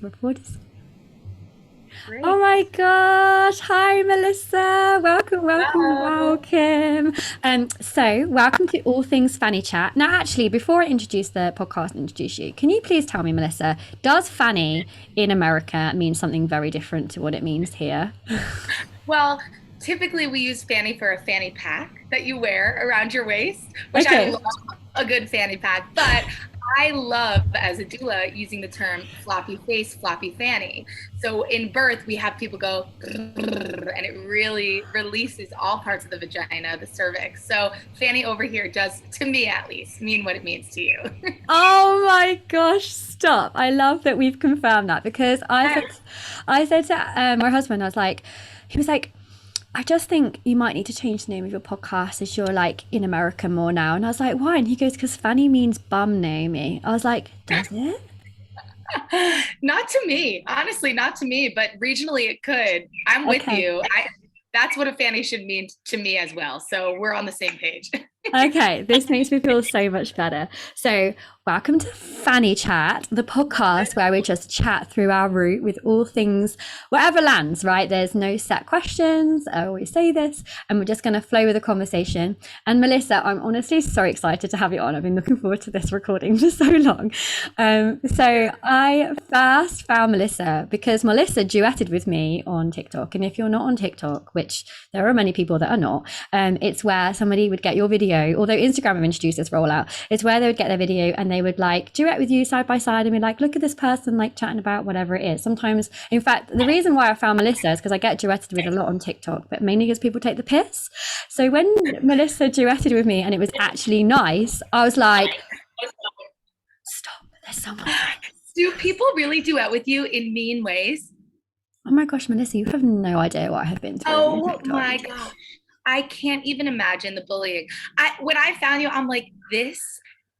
Record. Great. Oh my gosh. Hi, Melissa. Welcome, welcome, Hello. welcome. So welcome to All Things Fanny Chat. Now, actually, before I introduce the podcast and introduce you, can you please tell me, Melissa, does fanny in America mean something very different to what it means here? Well, typically we use fanny for a fanny pack that you wear around your waist, which I Okay. love a good fanny pack, but I love as a doula using the term floppy face, floppy fanny. So in birth, we have people go, and it really releases all parts of the vagina, the cervix. So fanny over here does, to me at least, mean what it means to you. Oh my gosh, stop. I love that we've confirmed that because I said to my husband, I was like, he was like, I just think you might need to change the name of your podcast as you're like in America more now. And I was like, why? And he goes, because Fanny means bum, Naomi. I was like, does it? Not to me, honestly, not to me, but regionally it could. I'm with Okay. you. That's what a fanny should mean to me as well. So we're on the same page. Okay, this makes me feel so much better. So, welcome to Fanny Chat, the podcast where we just chat through our route with all things, whatever lands, right? There's no set questions. I always say this, and we're just going to flow with the conversation. And Melissa, I'm honestly so excited to have you on. I've been looking forward to this recording for so long. So, I first found Melissa because Melissa duetted with me on TikTok. And if you're not on TikTok, which there are many people that are not, it's where somebody would get your video, although Instagram have introduced this rollout. It's where they would get their video and they would like duet with you side by side and be like, look at this person like chatting about whatever it is. Sometimes, in fact, the reason why I found Melissa is because I get duetted with a lot on TikTok, but mainly because people take the piss. So when Melissa duetted with me and it was actually nice, I was like, stop, there's someone else. Do people really duet with you in mean ways? Oh my gosh, Melissa, you have no idea what I have been through on Oh TikTok. my gosh. I can't even imagine the bullying. When I found you, I'm like, this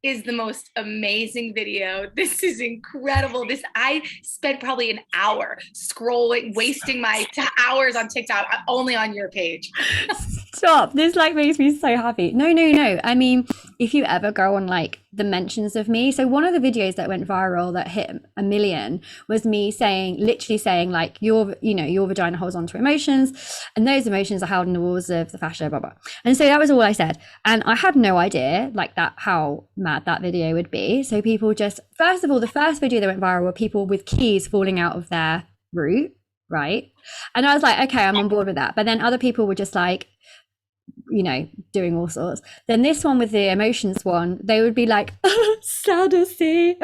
is the most amazing video. This is incredible. I spent probably an hour scrolling, wasting my hours on TikTok only on your page. Stop. This like makes me so happy. No, no, no. I mean, if you ever go on like the mentions of me, so one of the videos that went viral that hit a million was me saying, literally saying like your vagina holds on to emotions and those emotions are held in the walls of the fascia, blah, blah. And so that was all I said. And I had no idea like that, how mad that video would be. So people just, first of all, the first video that went viral were people with keys falling out of their root, right? And I was like, okay, I'm on board with that. But then other people were just like, doing all sorts. Then this one with the emotions one, they would be like, sad to see,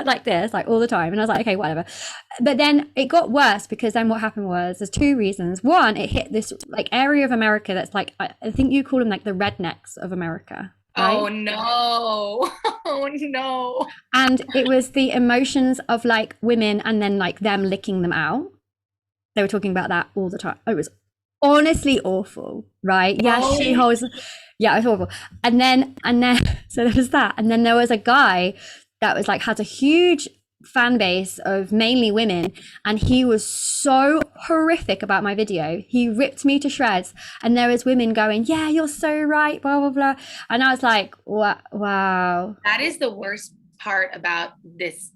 like this, like all the time. And I was like, okay, whatever. But then it got worse because then what happened was there's two reasons. One, it hit this like area of America that's like, I think you call them like the rednecks of America, right? Oh no. Oh no. And it was the emotions of like women and then like them licking them out. They were talking about that all the time. It was honestly awful, right? Yeah, she Oh, holds. Yeah, it's awful. And then, so there was that, and then there was a guy that was like has a huge fan base of mainly women, and he was so horrific about my video. He ripped me to shreds, and there was women going, "Yeah, you're so right," blah blah blah, and I was like, Wow." that is the worst part about this,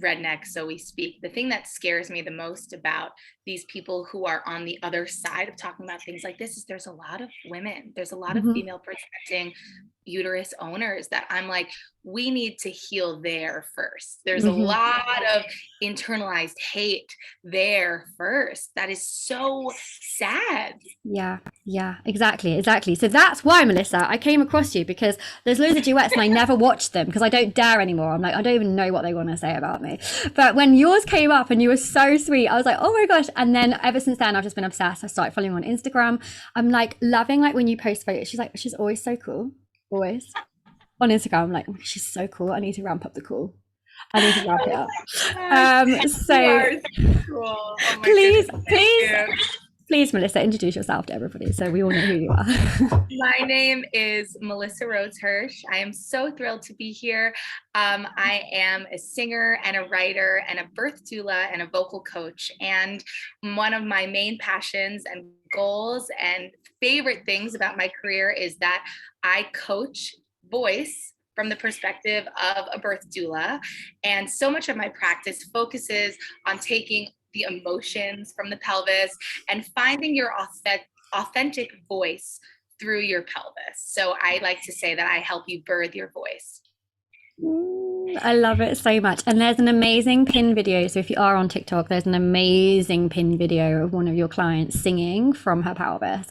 redneck, so we speak. The thing that scares me the most about these people who are on the other side of talking about things like this is there's a lot of women, there's a lot of Mhm. female presenting uterus owners that I'm like, we need to heal there first. There's a Mhm. lot of internalized hate there first. That is so sad. Yeah, yeah, exactly, exactly. So that's why, Melissa, I came across you because there's loads of duets and I never watched them because I don't dare anymore. I'm like, I don't even know what they want to say about me. But when yours came up and you were so sweet, I was like, oh my gosh. And then ever since then, I've just been obsessed. I started following you on Instagram. I'm like loving like when you post photos. She's always so cool. Always. On Instagram, I'm like, oh, she's so cool. I need to ramp up the cool. I need to ramp it up. Gosh, you So are so cool. Oh my please, goodness, thank please, you. please, Melissa, introduce yourself to everybody so we all know who you are. My name is Melissa Rose Hirsch. I am so thrilled to be here. I am a singer and a writer and a birth doula and a vocal coach. And one of my main passions and goals and favorite things about my career is that I coach voice from the perspective of a birth doula. And so much of my practice focuses on taking the emotions from the pelvis and finding your authentic voice through your pelvis. So I like to say that I help you birth your voice. I love it so much. And there's an amazing pin video. So if you are on TikTok, there's an amazing pin video of one of your clients singing from her pelvis.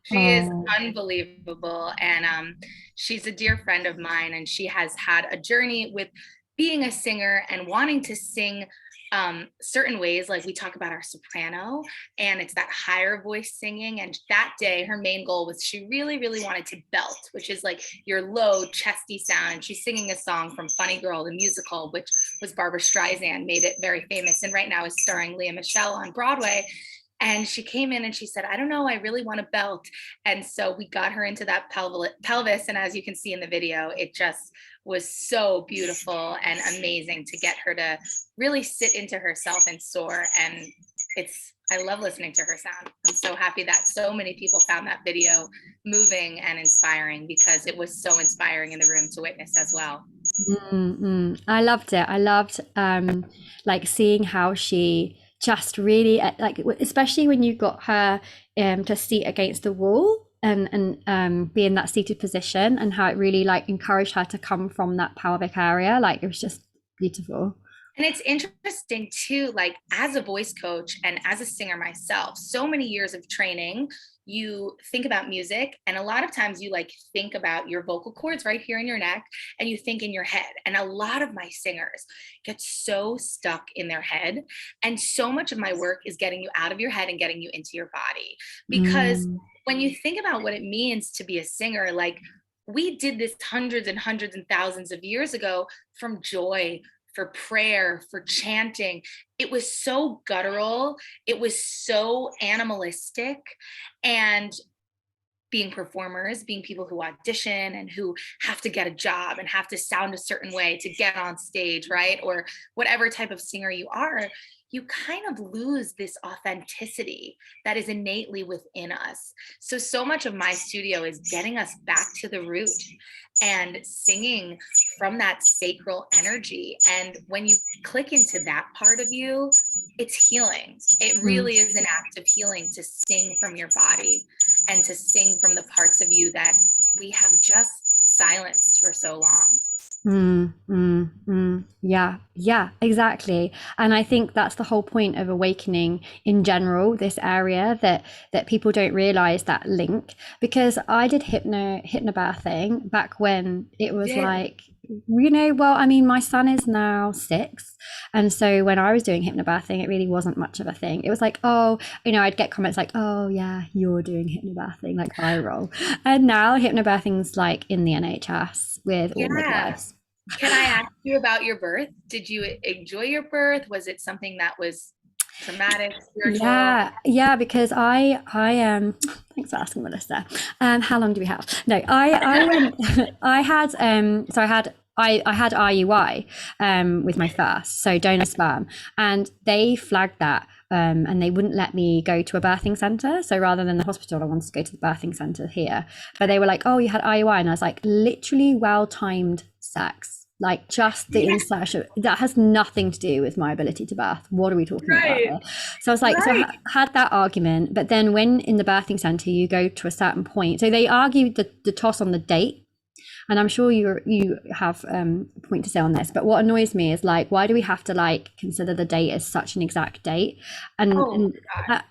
She is unbelievable. And she's a dear friend of mine. And she has had a journey with being a singer and wanting to sing certain ways. Like we talk about our soprano, and it's that higher voice singing. And that day, her main goal was she really, really wanted to belt, which is like your low, chesty sound. And she's singing a song from Funny Girl, the musical, which was Barbra Streisand, made it very famous. And right now is starring Lea Michele on Broadway. And she came in and she said, I don't know, I really want to belt. And so we got her into that pelvis. And as you can see in the video, it just was so beautiful and amazing to get her to really sit into herself and soar. And I love listening to her sound. I'm so happy that so many people found that video moving and inspiring, because it was so inspiring in the room to witness as well. I loved it. I loved like seeing how she just really like, especially when you got her to seat against the wall and be in that seated position, and how it really like encouraged her to come from that pelvic area. Like it was just beautiful. And it's interesting too, like as a voice coach and as a singer myself, so many years of training, you think about music, and a lot of times you like think about your vocal cords right here in your neck, and you think in your head. And a lot of my singers get so stuck in their head. And so much of my work is getting you out of your head and getting you into your body. Because when you think about what it means to be a singer, like we did this hundreds and hundreds and thousands of years ago from joy, for prayer, for chanting. It was so guttural. It was so animalistic. And being performers, being people who audition and who have to get a job and have to sound a certain way to get on stage, right? Or whatever type of singer you are, you kind of lose this authenticity that is innately within us. So much of my studio is getting us back to the root and singing from that sacral energy. And when you click into that part of you, it's healing. It really is an act of healing to sing from your body and to sing from the parts of you that we have just silenced for so long. Yeah, exactly. And I think that's the whole point of awakening in general, this area, that people don't realize that link. Because I did hypnobirthing back when it was like, well, I mean, my son is now 6. And so when I was doing hypnobirthing, it really wasn't much of a thing. It was like, oh, I'd get comments like, oh yeah, you're doing hypnobirthing, like viral. And now hypnobirthing's like in the NHS with all midwives. Can I ask you about your birth? Did you enjoy your birth? Was it something that was traumatic, spiritual? Yeah, because I thanks for asking, Melissa. How long do we have? No, I went I had IUI with my first, so donor sperm, and they flagged that and they wouldn't let me go to a birthing center. So rather than the hospital, I wanted to go to the birthing center here, but they were like, oh, you had IUI, and I was like, literally well-timed sex. Like just the insertion that has nothing to do with my ability to birth. What are we talking about here? So I was like, so I had that argument, but then when in the birthing center you go to a certain point, so they argued the toss on the date. And I'm sure you have a point to say on this, but what annoys me is like, why do we have to like consider the date as such an exact date? And something that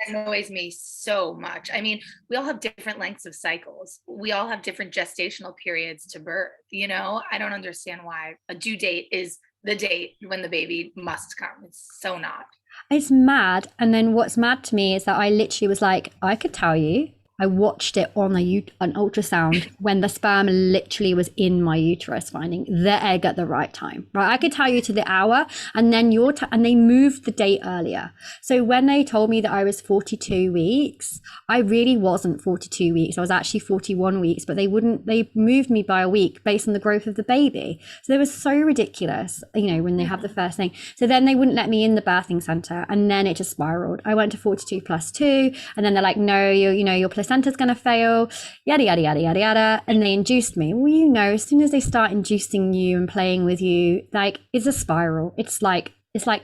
annoys me so much. I mean, we all have different lengths of cycles. We all have different gestational periods to birth. I don't understand why a due date is the date when the baby must come. It's so not. It's mad. And then what's mad to me is that I literally was like, I could tell you. I watched it on an ultrasound when the sperm literally was in my uterus, finding the egg at the right time. Right, I could tell you to the hour, and then and they moved the date earlier. So when they told me that I was 42 weeks, I really wasn't 42 weeks. I was actually 41 weeks, but they moved me by a week based on the growth of the baby. So it was so ridiculous, when they have the first thing. So then they wouldn't let me in the birthing center, and then it just spiraled. I went to 42 plus 2, and then they're like, no, your placenta's going to fail, yada, yada, yada, yada, yada. And they induced me. Well, you know, as soon as they start inducing you and playing with you, like, it's a spiral. It's like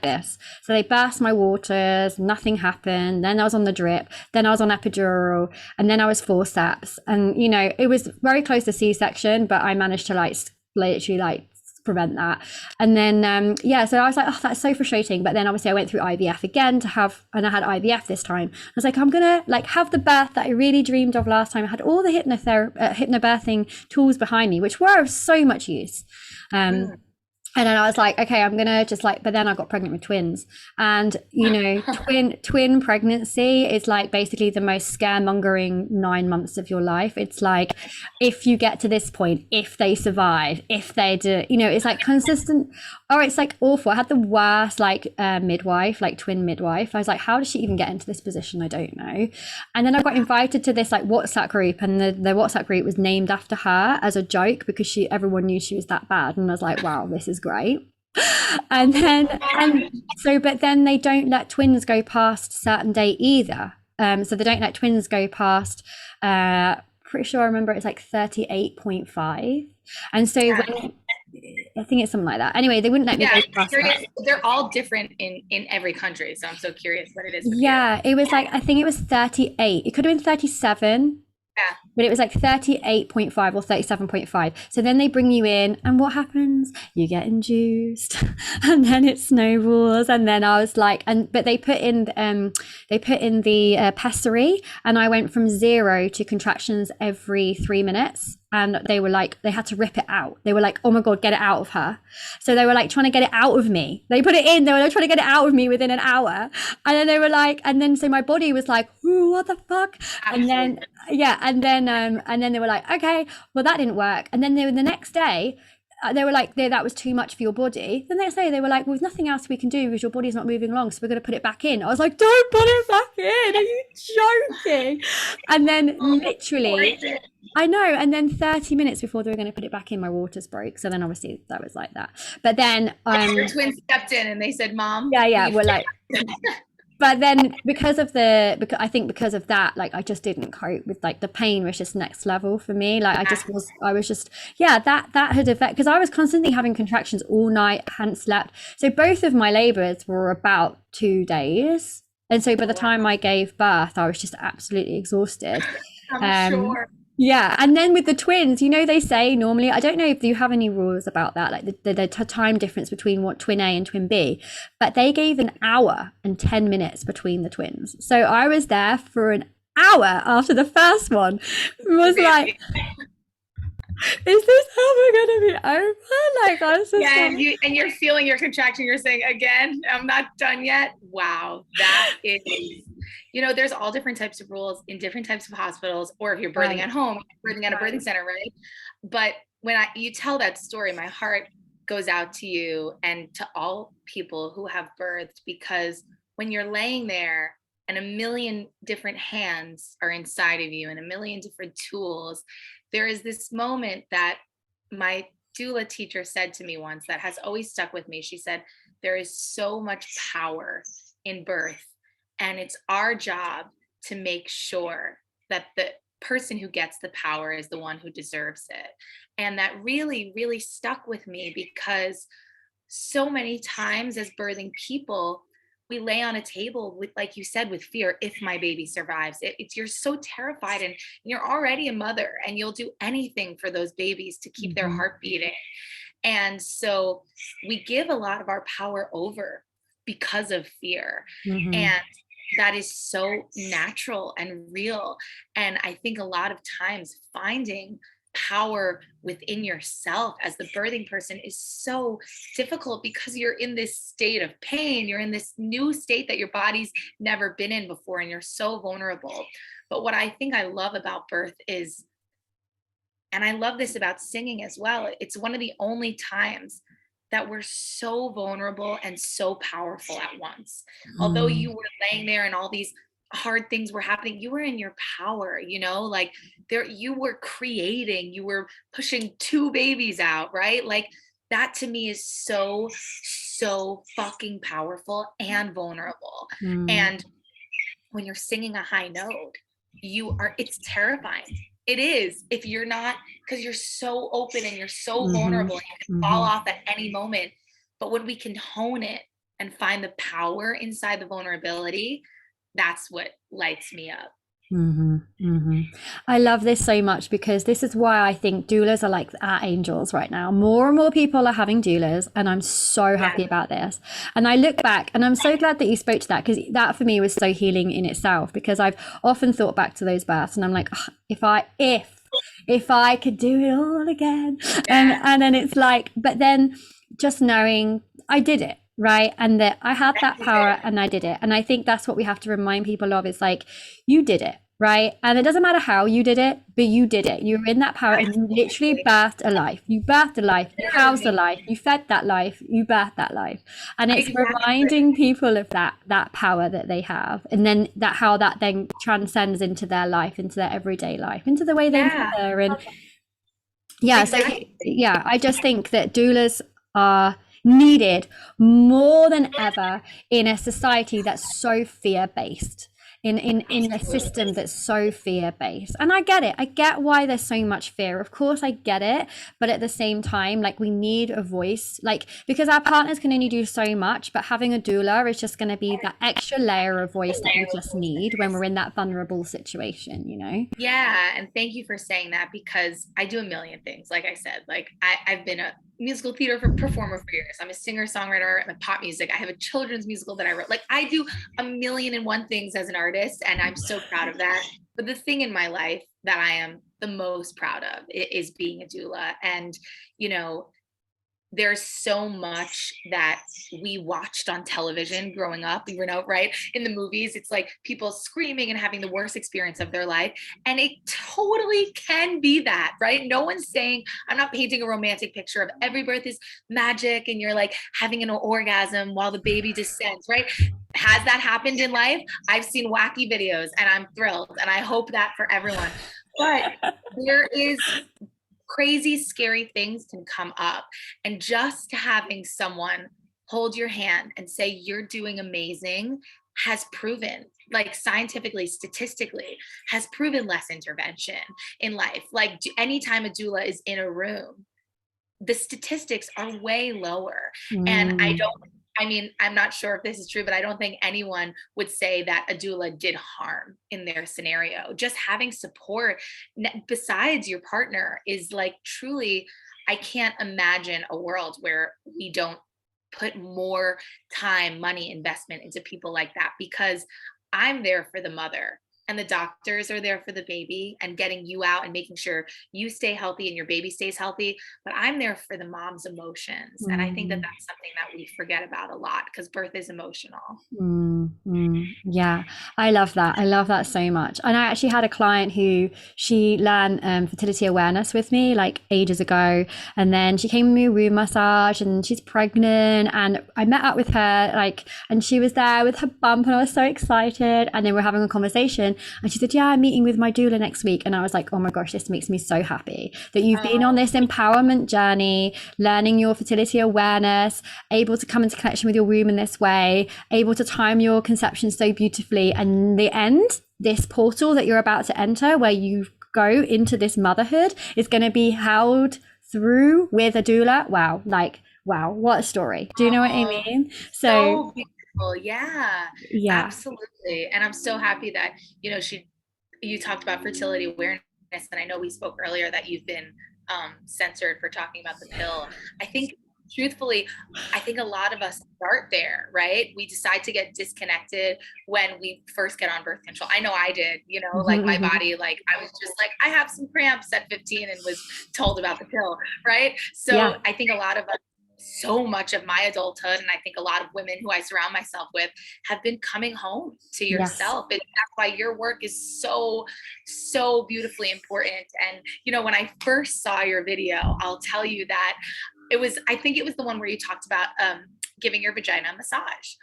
this. So they burst my waters, nothing happened. Then I was on the drip, then I was on epidural, and then I was forceps. And, you know, it was very close to C-section, but I managed to like literally like prevent that. And then so I was like, oh, that's so frustrating. But then obviously I went through IVF again and I had IVF this time. I was like, I'm gonna like have the birth that I really dreamed of last time. I had all the hypnobirthing tools behind me, which were of so much use. And then I was like, okay, I'm gonna just like, but then I got pregnant with twins. And, you know, twin pregnancy is like basically the most scaremongering 9 months of your life. It's like, if you get to this point, if they survive, if they do, you know, it's like consistent. Oh, it's like awful. I had the worst like midwife, like twin midwife. I was like, how did she even get into this position? I don't know. And then I got invited to this like WhatsApp group, and the WhatsApp group was named after her as a joke because everyone knew she was that bad. And I was like, wow, this is great. But then they don't let twins go past a certain date either. So they don't let twins go past pretty sure I remember it's like 38.5. And so when I think it's something like that. Anyway, they wouldn't let me go past that. They're all different in every country. So I'm so curious what it is. Yeah, it was like, I think it was 38. It could have been 37. Yeah. But it was like 38.5 or 37.5. So then they bring you in, and what happens? You get induced, and then it snowballs. And then I was like, but they put in the pessary, and I went from 0 to contractions every 3 minutes. And they were like, they had to rip it out. They were like, oh my God, get it out of her. So they were like trying to get it out of me. They put it in, they were like trying to get it out of me within an hour. And then they were like, and then so my body was like, ooh, what the fuck? And then, yeah. And then they were like, okay, well, that didn't work. And then the next day, they were like, that was too much for your body. The next day they were like, well, there's nothing else we can do because your body's not moving along, so we're going to put it back in. I was like, don't put it back in, are you joking? And then literally, I know, and then 30 minutes before they were going to put it back in, my waters broke. So then obviously that was like that. But then your twins stepped in and they said, Mom, yeah, we're like but then because of that, like I just didn't cope with, like, the pain was just next level for me. Like I was just that had affected, because I was constantly having contractions all night, hadn't slept. So both of my labors were about 2 days, and so by the time I gave birth, I was just absolutely exhausted. I'm sure. Yeah, and then with the twins, you know, they say normally, I don't know if you have any rules about that, like the time difference between what twin A and twin B, but they gave an hour and 10 minutes between the twins. So I was there for an hour after the first one. It was like, is this ever going to be over? Like, I was just and you're feeling your contraction. You're saying, again, I'm not done yet. Wow, that is, you know, there's all different types of rules in different types of hospitals, or if you're birthing at home, birthing at a birthing center, right? But when you tell that story, my heart goes out to you and to all people who have birthed, because when you're laying there and a million different hands are inside of you and a million different tools, there is this moment that my doula teacher said to me once that has always stuck with me. She said, there is so much power in birth, and it's our job to make sure that the person who gets the power is the one who deserves it. And that really, really stuck with me, because so many times as birthing people, we lay on a table with, like you said, with fear. If my baby survives, you're so terrified, and you're already a mother, and you'll do anything for those babies to keep their heart beating. And so we give a lot of our power over because of fear. And that is so natural and real. And I think a lot of times finding power within yourself as the birthing person is so difficult, because you're in this state of pain. You're in this new state that your body's never been in before, and you're so vulnerable. But what I think I love about birth is, and I love this about singing as well, it's one of the only times that we're so vulnerable and so powerful at once. Although you were laying there and all these hard things were happening, you were in your power, you know, like you were creating, you were pushing 2 babies out, right? Like that to me is so fucking powerful and vulnerable. And when you're singing a high note, it's terrifying. It is, if you're not, because you're so open and you're so Mm-hmm. vulnerable, and you can fall Mm-hmm. off at any moment. But when we can hone it and find the power inside the vulnerability, that's what lights me up. Mm-hmm, mm-hmm. I love this so much, because this is why I think doulas are like our angels right now. More and more people are having doulas, and I'm so happy about this. And I look back and I'm so glad that you spoke to that, because that for me was so healing in itself, because I've often thought back to those births and I'm like, oh, if I could do it all again. And then it's like, but then just knowing I did it, right? And that I had that power and I did it. And I think that's what we have to remind people of, is like, you did it, right? And it doesn't matter how you did it, but you did it. You were in that power and you literally birthed a life. You birthed a life, you housed a life, you fed that life, you birthed that life. And it's reminding people of that power that they have. And then that, how that then transcends into their life, into their everyday life, into the way they mother. And so I just think that doulas are needed more than ever in a society that's so fear-based, in a system that's so fear-based. And I get it. I get why there's so much fear. Of course, I get it. But at the same time, like, we need a voice, like, because our partners can only do so much, but having a doula is just going to be that extra layer of voice that we just need when we're in that vulnerable situation, you know? Yeah. And thank you for saying that, because I do a million things. Like I said, like I've been a musical theater performer for years. I'm a singer, songwriter, I'm a pop music. I have a children's musical that I wrote. Like, I do a million and one things as an artist, and I'm so proud of that. But the thing in my life that I am the most proud of is being a doula. And, you know, there's so much that we watched on television growing up, right? In the movies, it's like people screaming and having the worst experience of their life. And it totally can be that, right? No one's saying, I'm not painting a romantic picture of every birth is magic and you're like having an orgasm while the baby descends, right? Has that happened in life? I've seen wacky videos and I'm thrilled. And I hope that for everyone. But there is crazy, scary things can come up. And just having someone hold your hand and say, you're doing amazing, has proven, like, scientifically, statistically, has proven less intervention in life. Like, anytime a doula is in a room, the statistics are way lower. And I'm not sure if this is true, but I don't think anyone would say that a doula did harm in their scenario. Just having support besides your partner is like, truly, I can't imagine a world where we don't put more time, money, investment into people like that, because I'm there for the mother. And the doctors are there for the baby and getting you out and making sure you stay healthy and your baby stays healthy. But I'm there for the mom's emotions. And I think that that's something that we forget about a lot, because birth is emotional. Yeah, I love that. I love that so much. And I actually had a client who, she learned fertility awareness with me like ages ago. And then she came with me a womb massage, and she's pregnant. And I met up with her, like, and she was there with her bump, and I was so excited. And then we're having a conversation. And she said, yeah, I'm meeting with my doula next week. And I was like, oh my gosh, this makes me so happy that you've been on this empowerment journey, learning your fertility awareness, able to come into connection with your womb in this way, able to time your conception so beautifully. And in the end, this portal that you're about to enter, where you go into this motherhood, is going to be held through with a doula. Wow, what a story. Do you know what I mean? So beautiful. Yeah, absolutely. And I'm so happy that, you talked about fertility awareness, and I know we spoke earlier that you've been censored for talking about the pill. I think, truthfully, I think a lot of us start there, right? We decide to get disconnected when we first get on birth control. I know I did, like my body, like I was just like, I have some cramps at 15 and was told about the pill, right? So I think a lot of us, so much of my adulthood, and I think a lot of women who I surround myself with, have been coming home to yourself. And that's why your work is so, so beautifully important. And, when I first saw your video, I'll tell you that I think it was the one where you talked about giving your vagina a massage.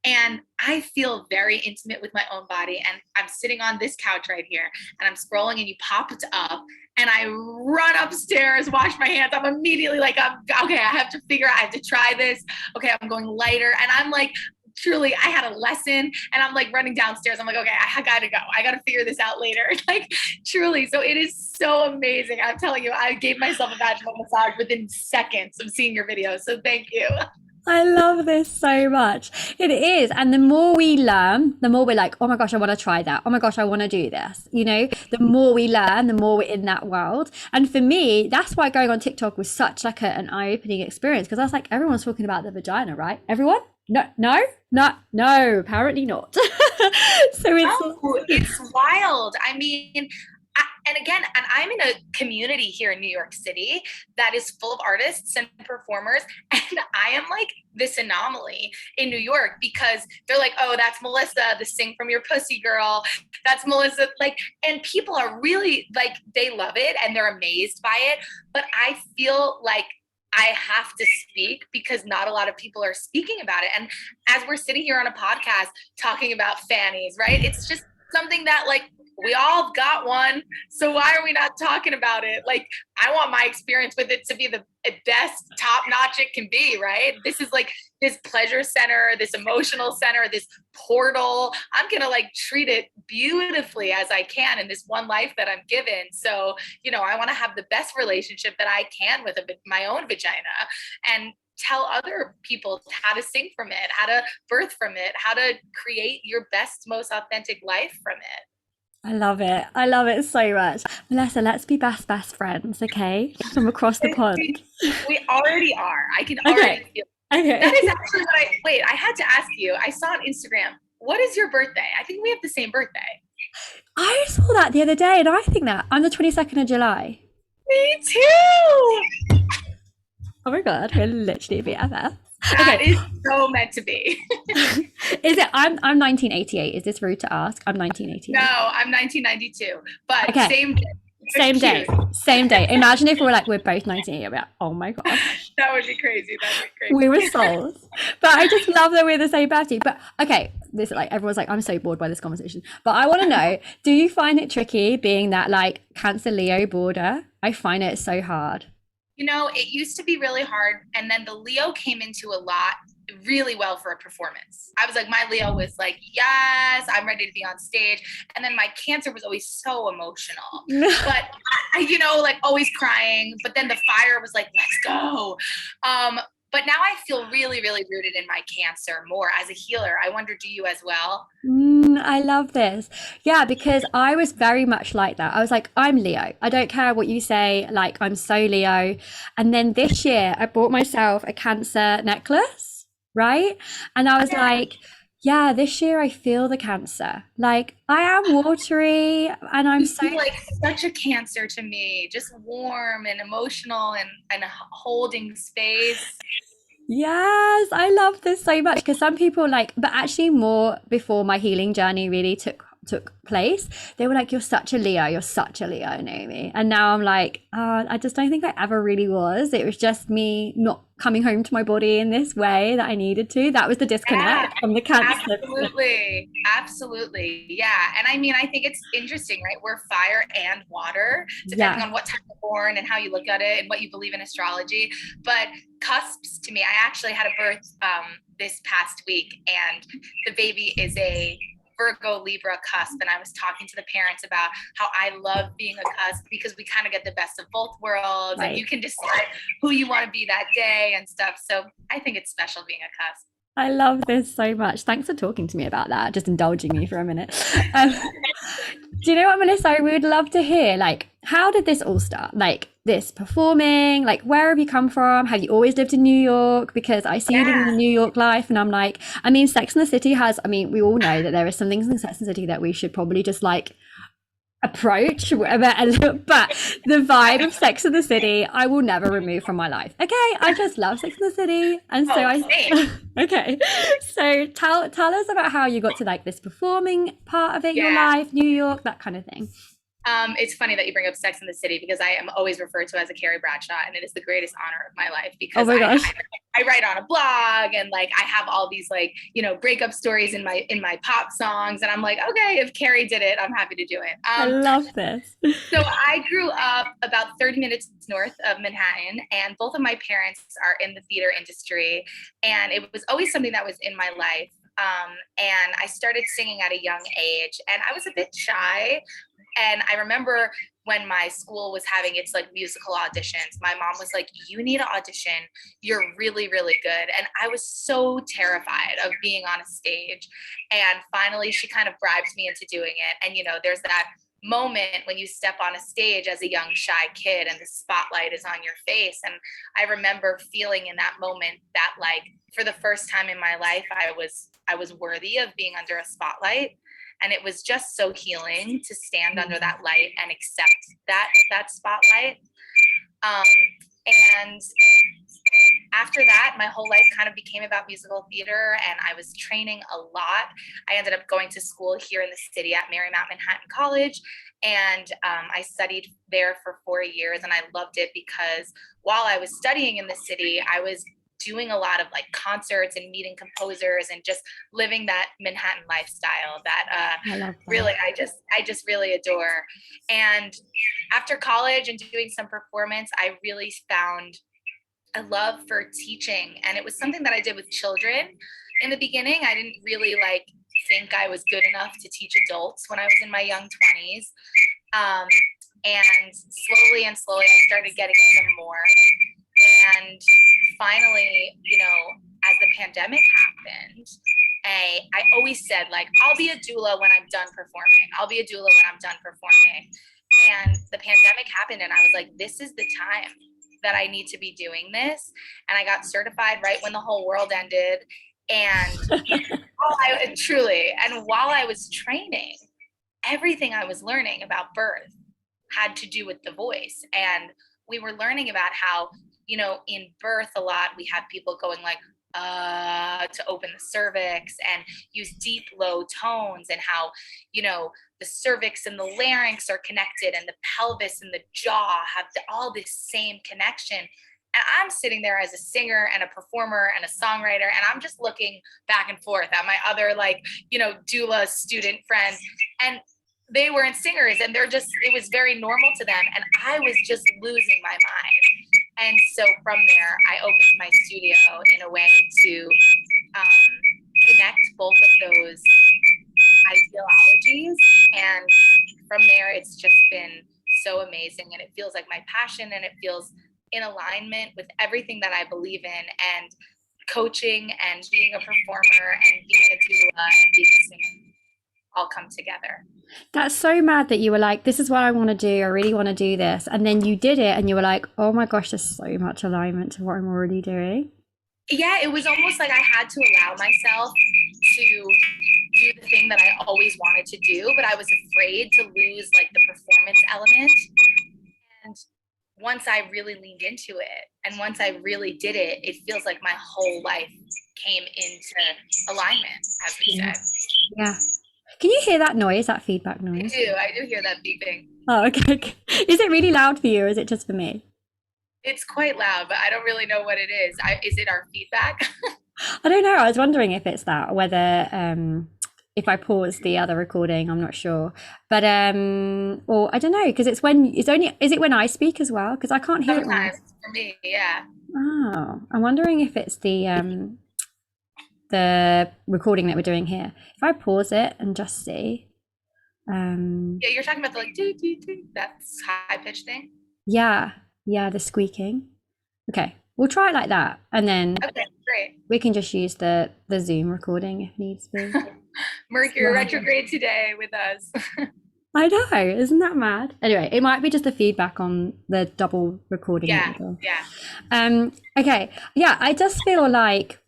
And I feel very intimate with my own body. And I'm sitting on this couch right here, and I'm scrolling, and you popped up, and I run upstairs, wash my hands. I'm immediately like, okay, I have to try this. Okay, I'm going lighter. And I'm like truly, I had a lesson and I'm like running downstairs. I'm like, okay, I gotta go. I gotta figure this out later. Like truly. So it is so amazing. I'm telling you, I gave myself a vaginal massage within seconds of seeing your video. So thank you. I love this so much. It is. And the more we learn, the more we're like, oh my gosh, I want to try that. Oh my gosh, I want to do this. You know, the more we learn, the more we're in that world. And for me, that's why going on TikTok was such like an eye-opening experience, because I was like, everyone's talking about the vagina, right? Everyone? No, apparently not. So it's wild. I mean, and again, and I'm in a community here in New York City that is full of artists and performers. And I am like this anomaly in New York because they're like, oh, that's Melissa, the Sing From Your Pussy girl. That's Melissa. Like, and people are really like, they love it and they're amazed by it. But I feel like I have to speak because not a lot of people are speaking about it. And as we're sitting here on a podcast talking about fannies, right? It's just something that like, we all got one. So why are we not talking about it? Like, I want my experience with it to be the best top notch it can be, right? This is like this pleasure center, this emotional center, this portal. I'm going to like treat it beautifully as I can in this one life that I'm given. So, you know, I want to have the best relationship that I can with my own vagina and tell other people how to sing from it, how to birth from it, how to create your best, most authentic life from it. I love it. I love it so much. Melissa, let's be best friends, okay? From across the pond. We already are. I can already feel it. Okay. That is actually what I had to ask you. I saw on Instagram, what is your birthday? I think we have the same birthday. I saw that the other day and I think that I'm the 22nd of July. Me too. Oh my God, we're literally BFF. That is so meant to be. Is it? I'm 1988. Is this rude to ask? I'm 1988. No, I'm 1992. But okay. Same day. Imagine if we were like, we're both 1988. Oh my gosh. That would be crazy. We were souls. But I just love that we're the same birthday. But okay, this like everyone's like, I'm so bored by this conversation. But I want to know, do you find it tricky being that like Cancer Leo border? I find it so hard. You know, it used to be really hard. And then the Leo came into a lot really well for a performance. I was like, my Leo was like, yes, I'm ready to be on stage. And then my Cancer was always so emotional, but you know, like always crying. But then the fire was like, let's go. But now I feel really, really rooted in my Cancer more as a healer. I wonder, do you as well? I love this. Yeah, because I was very much like that. I was like, I'm Leo. I don't care what you say. Like, I'm so Leo. And then this year I bought myself a Cancer necklace, right? And I was like, yeah, this year I feel the Cancer. Like, I am watery and I'm so like such a Cancer to me, just warm and emotional and holding space. Yes, I love this so much because some people like, but actually more before my healing journey really took place, they were like, you're such a Leo, Naomi. And now I'm like, I just don't think I ever really was. It was just me not coming home to my body in this way that I needed to. That was the disconnect from the Cancer. Absolutely. Yeah. And I mean, I think it's interesting, right? We're fire and water, depending on what time you're born and how you look at it and what you believe in astrology. But cusps to me, I actually had a birth this past week, and the baby is a Virgo Libra cusp, and I was talking to the parents about how I love being a cusp because we kind of get the best of both worlds, and you can decide who you want to be that day and stuff. So I think it's special being a cusp. I love this so much. Thanks for talking to me about that, just indulging me for a minute. Do you know what, Melissa? I would love to hear, like, how did this all start? Like, this performing, like, where have you come from? Have you always lived in New York? Because I see you living in New York life, and I'm like, I mean, Sex and the City has, I mean, we all know that there are some things in Sex and the City that we should probably just like approach, whatever, but the vibe of Sex and the City I will never remove from my life. Okay, I just love Sex and the City, and so okay, so tell us about how you got to like this performing part of it, your life, New York, that kind of thing. It's funny that you bring up Sex and the City because I am always referred to as a Carrie Bradshaw, and it is the greatest honor of my life because I write on a blog, and like I have all these like, you know, breakup stories in my pop songs, and I'm like, okay, if Carrie did it, I'm happy to do it. I love this. So I grew up about 30 minutes north of Manhattan, and both of my parents are in the theater industry, and it was always something that was in my life. And I started singing at a young age, and I was a bit shy. And I remember when my school was having its like musical auditions, my mom was like, you need to audition. You're really, really good. And I was so terrified of being on a stage. And finally, she kind of bribed me into doing it. And, you know, there's that moment when you step on a stage as a young, shy kid and the spotlight is on your face. And I remember feeling in that moment that like, for the first time in my life, I was worthy of being under a spotlight. And it was just so healing to stand under that light and accept that spotlight. And after that, my whole life kind of became about musical theater, and I was training a lot. I ended up going to school here in the city at Marymount Manhattan College, and I studied there for 4 years, and I loved it because while I was studying in the city, I was doing a lot of like concerts and meeting composers and just living that Manhattan lifestyle that really I just really adore. And after college and doing some performance, I really found a love for teaching, and it was something that I did with children. In the beginning, I didn't really like think I was good enough to teach adults when I was in my young 20s. And slowly I started getting some more. And finally, you know, as the pandemic happened, I always said, like, I'll be a doula when I'm done performing. I'll be a doula when I'm done performing. And the pandemic happened, and I was like, this is the time that I need to be doing this. And I got certified right when the whole world ended. And while I was training, everything I was learning about birth had to do with the voice. And we were learning about how, you know, in birth, a lot, we have people going like, to open the cervix and use deep, low tones, and how, you know, the cervix and the larynx are connected, and the pelvis and the jaw have all this same connection. And I'm sitting there as a singer and a performer and a songwriter, and I'm just looking back and forth at my other, like, you know, doula student friends, and they weren't singers, and it was very normal to them. And I was just losing my mind. And so from there, I opened my studio in a way to connect both of those ideologies. And from there, it's just been so amazing. And it feels like my passion, and it feels in alignment with everything that I believe in. And coaching and being a performer and being a doula and being a singer all come together. That's so mad that you were like, this is what I want to do. I really want to do this. And then you did it and you were like, oh my gosh, there's so much alignment to what I'm already doing. Yeah, it was almost like I had to allow myself to do the thing that I always wanted to do, but I was afraid to lose like the performance element. And once I really leaned into it, and once I really did it, it feels like my whole life came into alignment, as we said. Yeah. Can you hear that noise, that feedback noise? I do hear that beeping. Oh, okay. Is it really loud for you, or is it just for me? It's quite loud, but I don't really know what it is. Is it our feedback? I don't know. I was wondering if it's that, whether if I pause the other recording, I'm not sure. But or I don't know, because is it when I speak as well? Because I can't hear Sometimes, it for me, yeah. Oh, I'm wondering if it's the recording that we're doing here. If I pause it and just see. Yeah, you're talking about the like doo, doo, doo, that's high pitch thing. Yeah, the squeaking. Okay, we'll try it like that, and then okay, great. We can just use the Zoom recording if needs be. Mercury retrograde today with us. I know, isn't that mad? Anyway, it might be just the feedback on the double recording. Yeah. Okay, yeah, I just feel like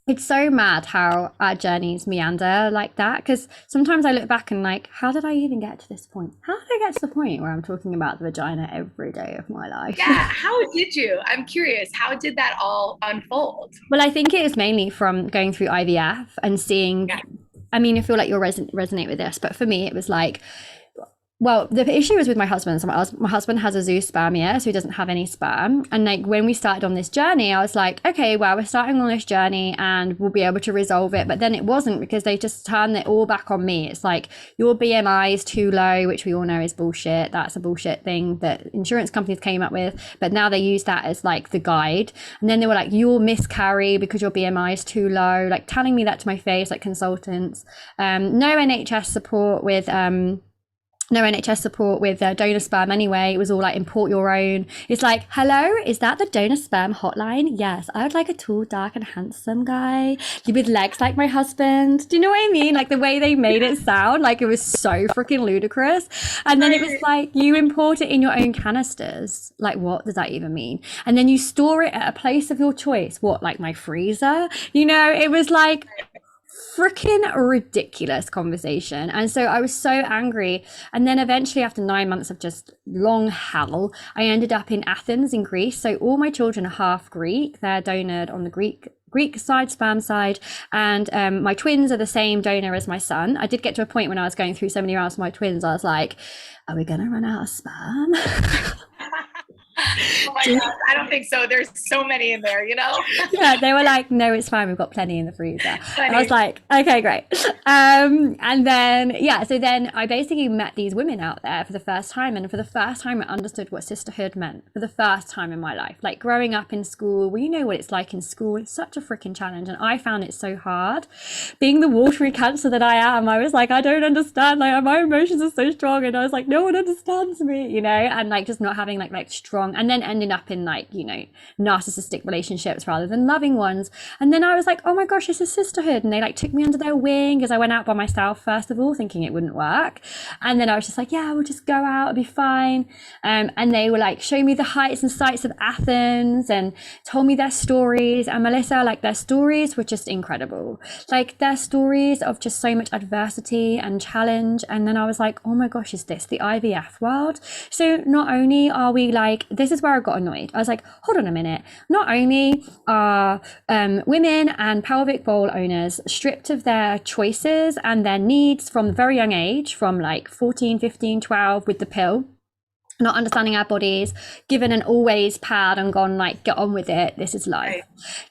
it's so mad how our journeys meander like that, because sometimes I look back and like, how did I even get to this point? How did I get to the point where I'm talking about the vagina every day of my life? Yeah, how did you? I'm curious, how did that all unfold? Well, I think it is mainly from going through IVF and seeing, I mean, I feel like you'll resonate with this, but for me, it was like, Well, the issue was with my husband. So my husband has a zoospermia, so he doesn't have any sperm. And like when we started on this journey, I was like, okay, well, we're starting on this journey and we'll be able to resolve it. But then it wasn't, because they just turned it all back on me. It's like, your BMI is too low, which we all know is bullshit. That's a bullshit thing that insurance companies came up with. But now they use that as like the guide. And then they were like, you'll miscarry because your BMI is too low, like telling me that to my face, like consultants. No NHS support with donor sperm anyway. It was all like, import your own. It's like, hello, is that the donor sperm hotline? Yes, I would like a tall, dark and handsome guy with legs like my husband. Do you know what I mean? Like the way they made it sound, like it was so freaking ludicrous. And then it was like, you import it in your own canisters. Like, what does that even mean? And then you store it at a place of your choice. What, like my freezer? You know, it was like freaking ridiculous conversation. And so I was so angry. And then eventually, after 9 months of just long hell, I ended up in Athens in Greece. So all my children are half Greek. They're donored on the Greek side, sperm side, and my twins are the same donor as my son. I did get to a point when I was going through so many rounds with my twins, I was like, are we gonna run out of sperm? Oh my God, I don't think so. There's so many in there, you know? Yeah, they were like, no, it's fine, we've got plenty in the freezer. And I was like, okay, great. And then, yeah, so then I basically met these women out there for the first time. And for the first time, I understood what sisterhood meant for the first time in my life. Like growing up in school, well, you know what it's like in school. It's such a freaking challenge. And I found it so hard. Being the watery Cancer that I am, I was like, I don't understand. Like my emotions are so strong. And I was like, no one understands me, you know? And like just not having like strong, and then ending up in like, you know, narcissistic relationships rather than loving ones. And then I was like, oh my gosh, this is sisterhood. And they like took me under their wing, because I went out by myself first of all, thinking it wouldn't work. And then I was just like, yeah, we'll just go out, it'll be fine. And they were like showing me the heights and sights of Athens and told me their stories. And Melissa, like their stories were just incredible. Like their stories of just so much adversity and challenge. And then I was like, oh my gosh, is this the IVF world? So not only are we like, this is where I got annoyed. I was like, hold on a minute. Not only are women and pelvic bowl owners stripped of their choices and their needs from a very young age, from like 14, 15, 12 with the pill, not understanding our bodies, given an always pad and gone like, get on with it, this is life. Right.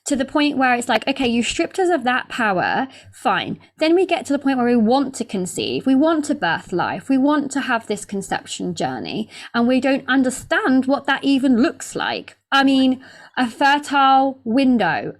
To the point where it's like, okay, you stripped us of that power, fine. Then we get to the point where we want to conceive, we want to birth life, we want to have this conception journey, and we don't understand what that even looks like. I mean, a fertile window,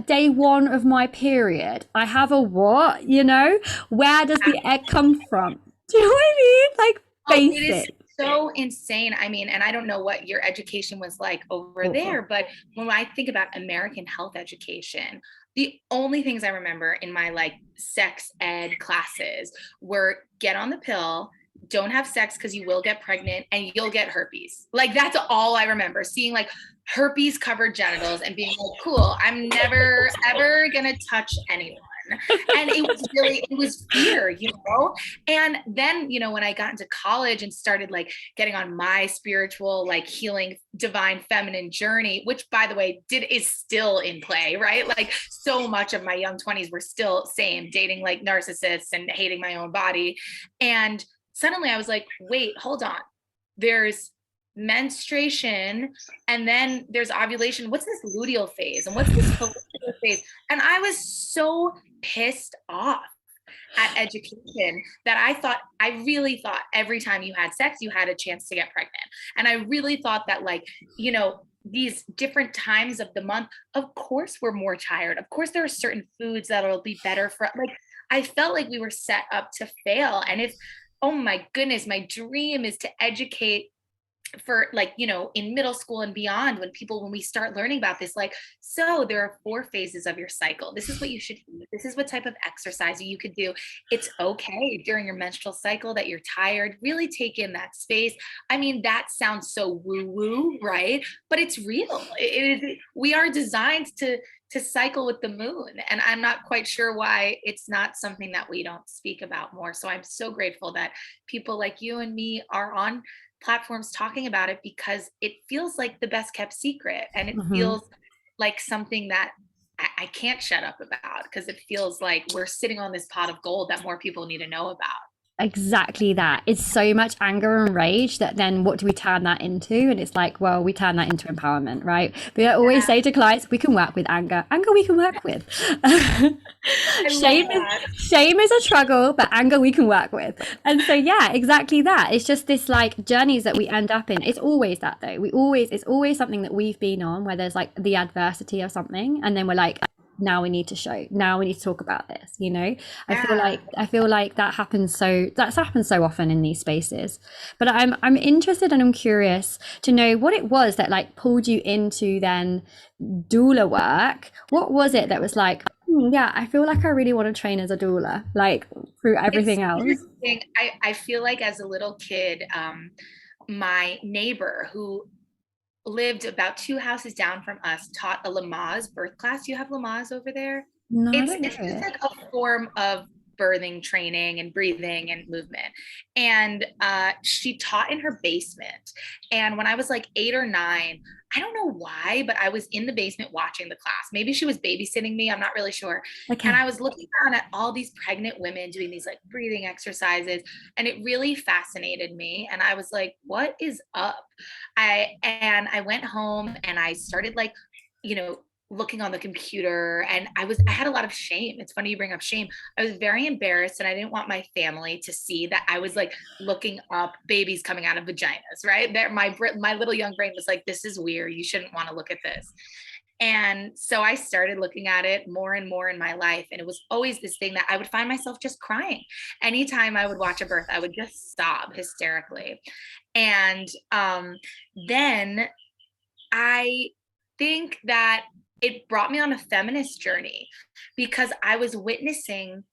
day one of my period, I have a what, you know? Where does the egg come from? Do you know what I mean? Like basic. So insane. I mean, and I don't know what your education was like over there, but when I think about American health education, the only things I remember in my like sex ed classes were get on the pill, don't have sex because you will get pregnant and you'll get herpes. Like that's all I remember, seeing like herpes covered genitals and being like, cool, I'm never ever gonna touch anyone. And it was fear, you know? And then, you know, when I got into college and started like getting on my spiritual, like healing, divine feminine journey, which by the way, is still in play, right? Like so much of my young 20s were still same, dating like narcissists and hating my own body. And suddenly I was like, wait, hold on. There's menstruation and then there's ovulation. What's this luteal phase? And what's this follicular phase? And I was so pissed off at education that I really thought every time you had sex, you had a chance to get pregnant. And I really thought that like, you know, these different times of the month, of course we're more tired. Of course there are certain foods that'll be better for, like, I felt like we were set up to fail. And if, oh my goodness, my dream is to educate for like, you know, in middle school and beyond, when we start learning about this, like, so there are 4 phases of your cycle. This is what you should eat. This is what type of exercise you could do. It's okay during your menstrual cycle that you're tired. Really take in that space. I mean, that sounds so woo-woo, right? But it's real. We are designed to cycle with the moon. And I'm not quite sure why it's not something that we don't speak about more. So I'm so grateful that people like you and me are on platforms talking about it, because it feels like the best kept secret, and it feels like something that I can't shut up about, because it feels like we're sitting on this pot of gold that more people need to know about. Exactly that. It's so much anger and rage that then what do we turn that into? And it's like, well, we turn that into empowerment, right? But I always say to clients, we can work with anger. Anger we can work with. I love shame is that. shame is a struggle, but anger we can work with. And so yeah, exactly that. It's just this like journeys that we end up in. It's always that though. It's always something that we've been on where there's like the adversity of something, and then we're like, now we need to show, now we need to talk about this, you know. Yeah. I feel like that's happened so often in these spaces. But I'm interested and I'm curious to know what it was that like pulled you into then doula work. What was it that was like, yeah, I feel like I really want to train as a doula, like through It's everything else. interesting. I feel like as a little kid, my neighbor who lived about 2 houses down from us taught a Lamaze birth class. You have Lamaze over there? No, I don't It's know just it. like a form of birthing training and breathing and movement. And she taught in her basement. And when I was like 8 or 9, I don't know why, but I was in the basement watching the class. Maybe she was babysitting me. I'm not really sure. And Okay. I was looking down at all these pregnant women doing these like breathing exercises. And it really fascinated me. And I was like, what is up? I went home and I started like, you know, looking on the computer, and I had a lot of shame. It's funny you bring up shame. I was very embarrassed and I didn't want my family to see that I was like looking up babies coming out of vaginas, right? There my little young brain was like, this is weird. You shouldn't want to look at this. And so I started looking at it more and more in my life. And it was always this thing that I would find myself just crying. Anytime I would watch a birth, I would just sob hysterically. And then I think that it brought me on a feminist journey because I was witnessing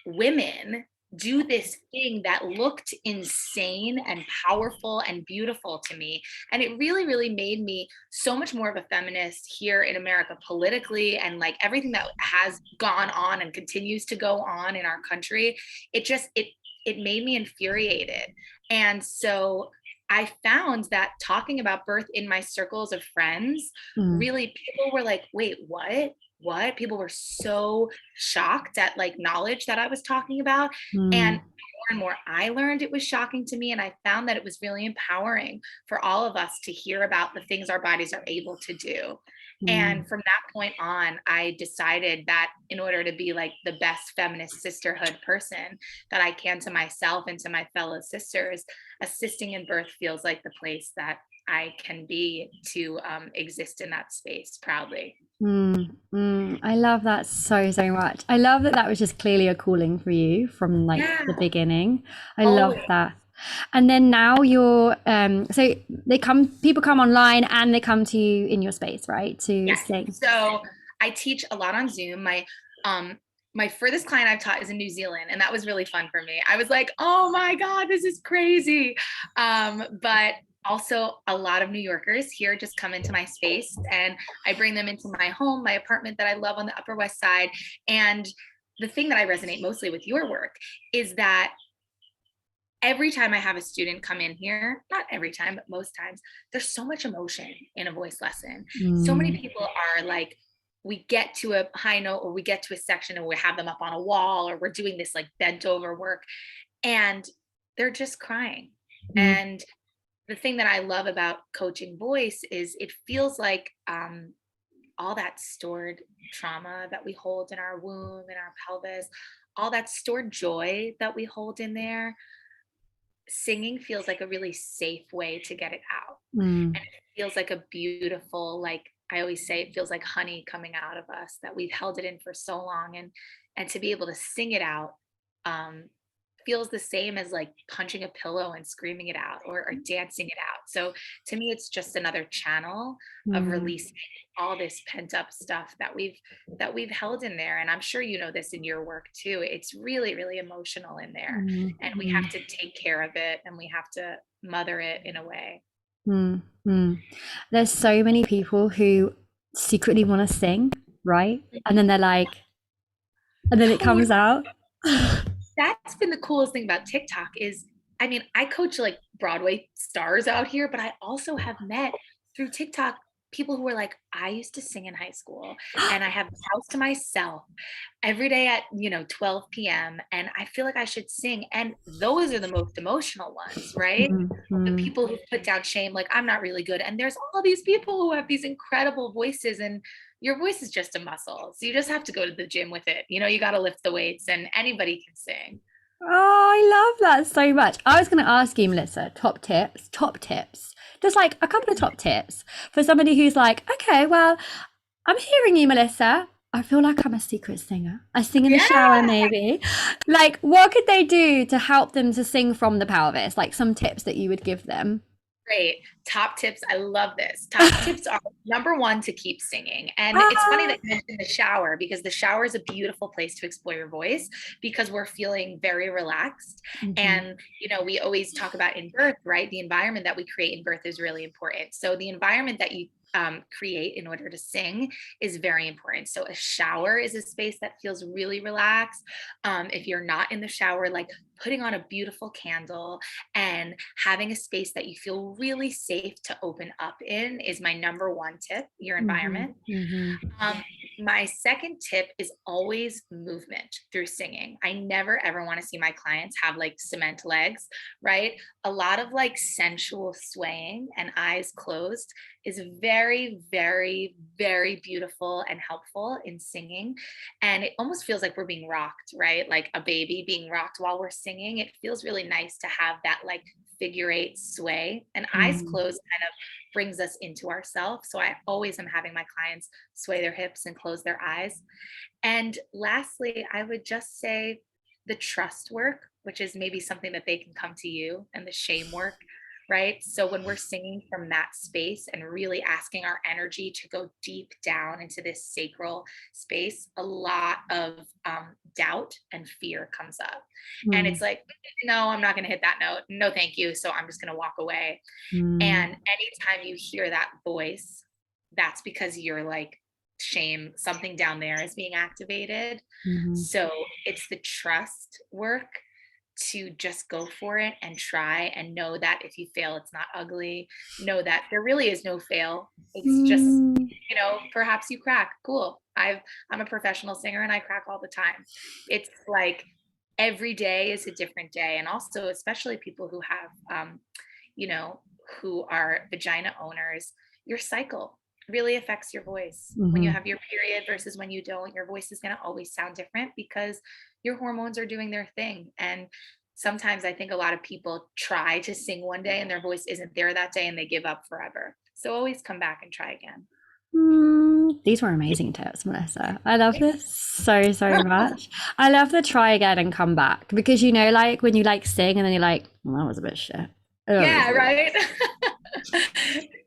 women do this thing that looked insane and powerful and beautiful to me. And it really, really made me so much more of a feminist here in America politically, and like everything that has gone on and continues to go on in our country. It made me infuriated. And so I found that talking about birth in my circles of friends, Mm, really people were like, wait, what? What? People were so shocked at like knowledge that I was talking about. And mm, more and more I learned, it was shocking to me. And I found that it was really empowering for all of us to hear about the things our bodies are able to do. mm. And from that point on, I decided that in order to be like the best feminist sisterhood person that I can to myself and to my fellow sisters, assisting in birth feels like the place that I can be to exist in that space proudly. I love that so, so much. I love that that was just clearly a calling for you from like Yeah, the beginning. I love always. that. And then now you're so people come online and they come to you in your space, right? To Yes. sing. So I teach a lot on Zoom. Um my furthest client I've taught is in New Zealand, and that was really fun for me. I was like, oh my God, this is crazy. But also a lot of New Yorkers here just come into my space, and I bring them into my home, my apartment that I love on the Upper West Side. And the thing that I resonate mostly with your work is that every time I have a student come in here, not every time, but most times, there's so much emotion in a voice lesson. So many Mm, people are like, we get to a high note or we get to a section and we have them up on a wall, or we're doing this like bent over work, and they're just crying. mm, And the thing that I love about coaching voice is it feels like all that stored trauma that we hold in our womb, in our pelvis, all that stored joy that we hold in there, singing feels like a really safe way to get it out. mm, And it feels like a beautiful, like I always say, it feels like honey coming out of us that we've held it in for so long. And to be able to sing it out um, feels the same as like punching a pillow and screaming it out, or dancing it out. So to me, it's just another channel of mm, releasing all this pent up stuff that we've held in there. And I'm sure you know this in your work too. It's really, really emotional in there, mm, and we mm, have to take care of it, and we have to mother it in a way. mm, mm. There's so many people who secretly want to sing, right? And then they're like, and then it Totally. comes out. That's been the coolest thing about TikTok is, I mean, I coach like Broadway stars out here, but I also have met through TikTok people who are like, I used to sing in high school and I have the house to myself every day at, 12 p.m. and I feel like I should sing. And those are the most emotional ones, right? The Mhm. people who put down shame, like, I'm not really good. And there's all these people who have these incredible voices, and your voice is just a muscle. So you just have to go to the gym with it. You got to lift the weights, and anybody can sing. Oh, I love that so much. I was going to ask you, Melissa, top tips. Just like a couple of top tips for somebody who's like, okay, well, I'm hearing you, Melissa. I feel like I'm a secret singer. I sing in the shower, Yeah. maybe. Like, what could they do to help them to sing from the pelvis? Like some tips that you would give them. Great. Top tips. I love this. Top tips are number one, to keep singing. And it's funny Ah, that you mentioned the shower, because the shower is a beautiful place to explore your voice because we're feeling very relaxed. mhm, And, we always talk about in birth, right? The environment that we create in birth is really important. So the environment that you create in order to sing is very important. So a shower is a space that feels really relaxed. If you're not in the shower, like putting on a beautiful candle and having a space that you feel really safe to open up in is my number one tip, your mhm, environment. mhm, Um, my second tip is always movement through singing. I never ever want to see my clients have like cement legs, right? A lot of like sensual swaying and eyes closed is very, very, very beautiful and helpful in singing. And it almost feels like we're being rocked, right? Like a baby being rocked while we're singing. It feels really nice to have that like figure eight sway, and eyes mhm, closed kind of brings us into ourselves. So I always am having my clients sway their hips and close their eyes. And lastly, I would just say the trust work, which is maybe something that they can come to you, and the shame work, right? So when we're singing from that space and really asking our energy to go deep down into this sacral space, a lot of doubt and fear comes up. And mhm, it's like, no, I'm not going to hit that note. No, thank you. So I'm just going to walk away. mhm, And anytime you hear that voice, that's because you're like, shame, something down there is being activated. mhm, So it's the trust work to just go for it and try, and know that if you fail, it's not ugly. Know that there really is no fail. It's just, mhm, perhaps you crack. Cool. I'm a professional singer and I crack all the time. It's like every day is a different day. And also, especially people who have you know, who are vagina owners, your cycle really affects your voice. When you mhm. have your period versus when you don't, your voice is going to always sound different because your hormones are doing their thing. And sometimes I think a lot of people try to sing one day and their voice isn't there that day and they give up forever. So always come back and try again. These were amazing tips, Melissa. I love this so, so much. I love the try again and come back because like when you like sing and then you're like, well, that was a bit shit. Yeah, right.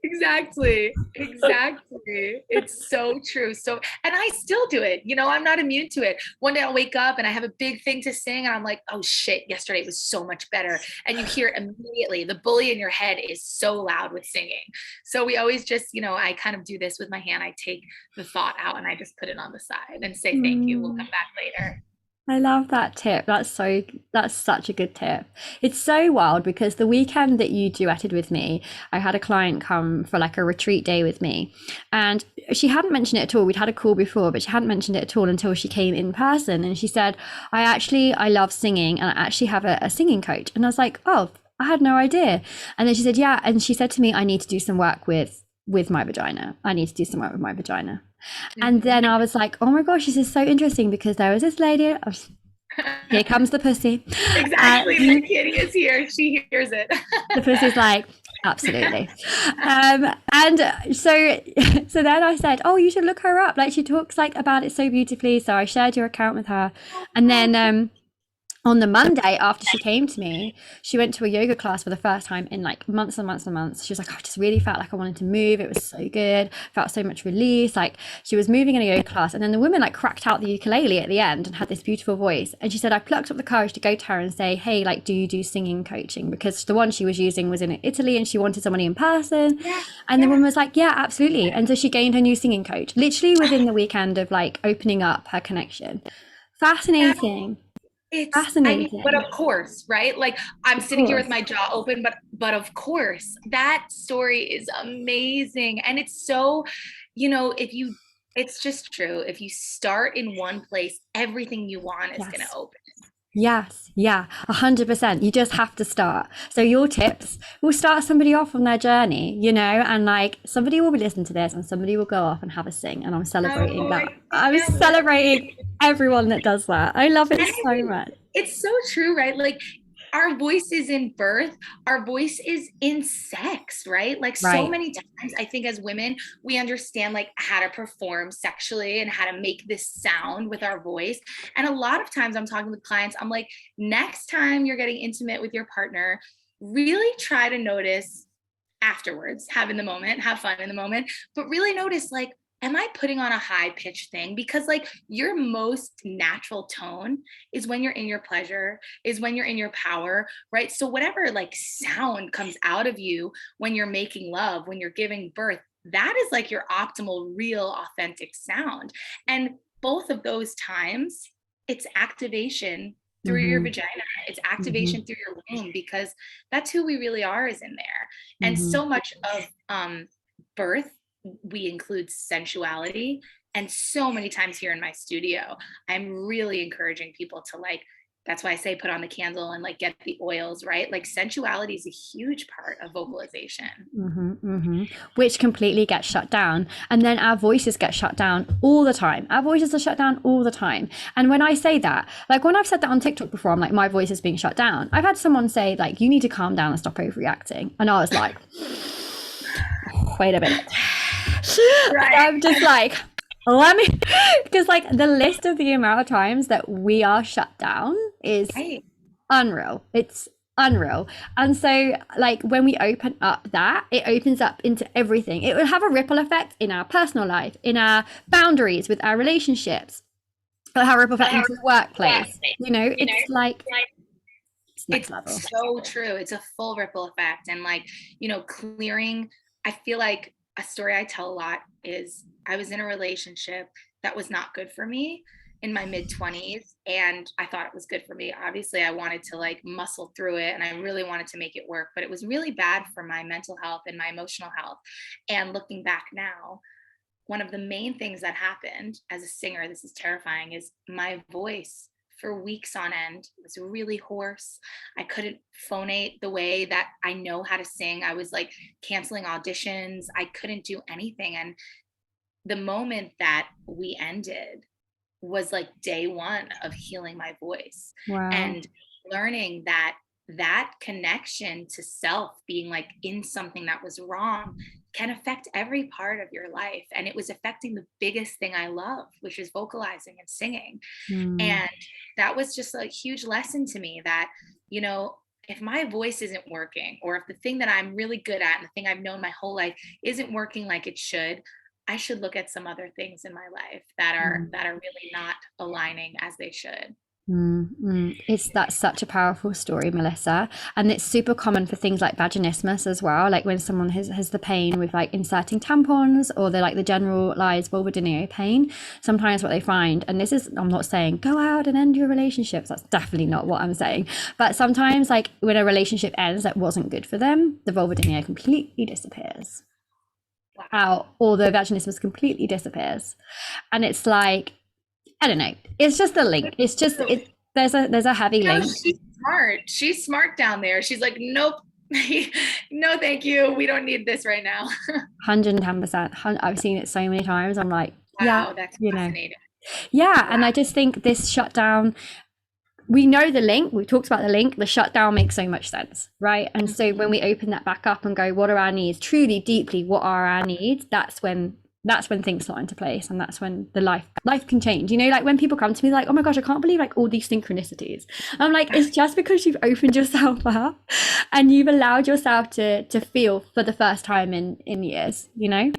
Exactly. Exactly. It's so true. So, and I still do it. I'm not immune to it. One day I'll wake up and I have a big thing to sing and I'm like, oh shit, yesterday was so much better. And you hear immediately the bully in your head is so loud with singing. So we always just, I kind of do this with my hand. I take the thought out and I just put it on the side and say, thank you. We'll come Mm. back later. I love that tip. That's such a good tip. It's so wild because the weekend that you duetted with me, I had a client come for like a retreat day with me. And she hadn't mentioned it at all. We'd had a call before, but she hadn't mentioned it at all until she came in person. And she said, I love singing and I actually have a singing coach. And I was like, oh, I had no idea. And then she said, yeah. And she said to me, I need to do some work with my vagina. I need to do some work with my vagina. And Mhm. then I was like, oh my gosh, this is so interesting because there was this lady. Here comes the pussy. Exactly. The kitty is here. She hears it. The pussy's like, absolutely. And so then I said, oh, you should look her up. Like she talks like about it so beautifully. So I shared your account with her. And then on the Monday after she came to me, she went to a yoga class for the first time in like months and months and months. She was like, I just really felt like I wanted to move. It was so good. Felt so much release. Like she was moving in a yoga class. And then the woman like cracked out the ukulele at the end and had this beautiful voice. And she said, I plucked up the courage to go to her and say, hey, like, do you do singing coaching? Because the one she was using was in Italy and she wanted somebody in person. Yeah, And the woman was like, yeah, absolutely. And so she gained her new singing coach, literally within the weekend of like opening up her connection. yeah. Fascinating. But Fascinating. of course, right? Like I'm Of sitting here with course. my jaw open, but of course, that story is amazing. And it's so, if you, it's just true. If you start in one place, everything you want is going to Yes. open. Yes, yeah, 100%. You just have to start. So your tips will start somebody off on their journey, and like somebody will be listening to this and somebody will go off and have a sing. And I'm celebrating Oh, that. I I'm can't wait. celebrating everyone that does that. I love it And so much. it's so true, right? Like our voice is in birth, our voice is in sex, right? Like so Right. many times, I think as women, we understand like how to perform sexually and how to make this sound with our voice. And a lot of times I'm talking with clients, I'm like, next time you're getting intimate with your partner, really try to notice afterwards, have in the moment, have fun in the moment, but really notice like, am I putting on a high pitched thing? Because like your most natural tone is when you're in your pleasure, is when you're in your power, right? So whatever like sound comes out of you when you're making love, when you're giving birth, that is like your optimal, real, authentic sound. And both of those times, it's activation through your Mm-hmm. vagina, it's Mm-hmm. activation through your womb, because that's who we really are is in there. And Mm-hmm. so much of birth, we include sensuality. And so many times here in my studio, I'm really encouraging people to like, that's why I say put on the candle and like get the oils, right? Like sensuality is a huge part of vocalization. Mm-hmm, mm-hmm. Which completely gets shut down. And then our voices get shut down all the time. Our voices are shut down all the time. And when I say that, like when I've said that on TikTok before, I'm like, my voice is being shut down. I've had someone say, like, you need to calm down and stop overreacting. And I was like, wait a minute. And Right. I'm just like, let me, because like the list of the amount of times that we are shut down is Right. unreal. It's unreal. And so like when we open up that, it opens up into everything. It will have a ripple effect in our personal life, in our boundaries with our relationships. It'll have a ripple effect into the workplace. It's like it's next It's level. so true. It's a full ripple effect. And like, clearing, I feel like a story I tell a lot is I was in a relationship that was not good for me in my mid 20s, and I thought it was good for me. Obviously, I wanted to like muscle through it and I really wanted to make it work, but it was really bad for my mental health and my emotional health. And looking back now, one of the main things that happened as a singer, this is terrifying, is my voice for weeks on end was really hoarse. I couldn't phonate the way that I know how to sing. I was like canceling auditions. I couldn't do anything. And the moment that we ended was like day one of healing my voice Wow. and learning that that connection to self being like in something that was wrong can affect every part of your life. And it was affecting the biggest thing I love, which is vocalizing and singing. Mm. And that was just a huge lesson to me that, if my voice isn't working, or if the thing that I'm really good at and the thing I've known my whole life isn't working like it should, I should look at some other things in my life that are Mm. that are really not aligning as they should. That's such a powerful story, Melissa, and it's super common for things like vaginismus as well. Like when someone has the pain with like inserting tampons, or they're like the generalized vulvodynia pain. Sometimes what they find, and this is, I'm not saying go out and end your relationships. That's definitely not what I'm saying. But sometimes, like when a relationship ends that wasn't good for them, the vulvodynia completely disappears Wow. out, or the vaginismus completely disappears, and it's like, I don't know. It's just a link. It's just there's a heavy link. She's smart. She's smart down there. She's like, nope. No, thank you. We don't need this right now. 110%. I've seen it so many times. I'm like, yeah, Wow, that's you know, fascinating. yeah. Wow. And I just think this shutdown, we know the link. We've talked about the link. The shutdown makes so much sense, right? And so when we open that back up and go, what are our needs? Truly, deeply, what are our needs? That's when things slot into place, and that's when the life can change. Like when people come to me like, oh my gosh, I can't believe like all these synchronicities. I'm like, it's just because you've opened yourself up and you've allowed yourself to feel for the first time in years. Yeah.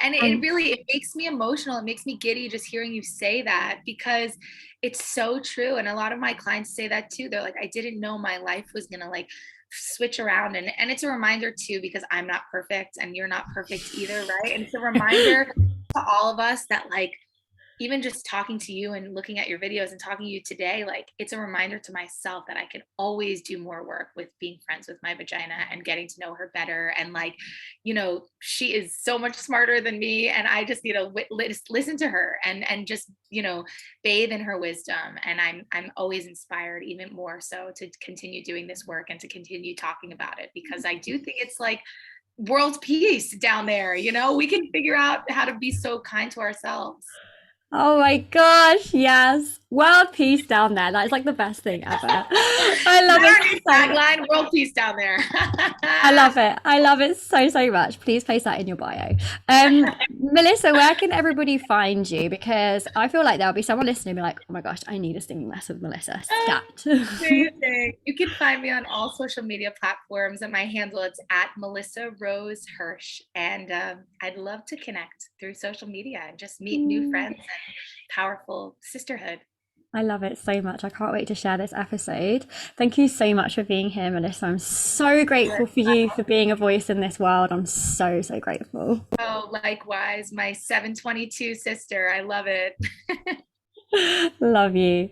And And it makes me emotional. It makes me giddy just hearing you say that, because it's so true. And a lot of my clients say that too. They're like, I didn't know my life was gonna like switch around. And it's a reminder too, because I'm not perfect and you're not perfect either, right? And it's a reminder to all of us that like, even just talking to you and looking at your videos and talking to you today, like it's a reminder to myself that I can always do more work with being friends with my vagina and getting to know her better. And like, you know, she is so much smarter than me, and I just need to listen to her and just, you know, bathe in her wisdom. And I'm always inspired even more so to continue doing this work and to continue talking about it, because I do think it's like world peace down there. You know, we can figure out how to be so kind to ourselves. Oh my gosh, yes. World peace down there. That is like the best thing ever. I love it so much. Tagline, world peace down there. I love it. I love it so, so much. Please place that in your bio. Melissa, where can everybody find you? Because I feel like there'll be someone listening and be like, oh my gosh, I need a singing lesson with Melissa. Stat. Amazing. You can find me on all social media platforms, and my handle, it's at Melissa Rose Hirsch. And I'd love to connect through social media and just meet new friends and powerful sisterhood. I love it so much. I can't wait to share this episode. Thank you so much for being here, Melissa. I'm so grateful for you for being a voice in this world. I'm so, so grateful. Oh, likewise, my 722 sister. I love it. Love you.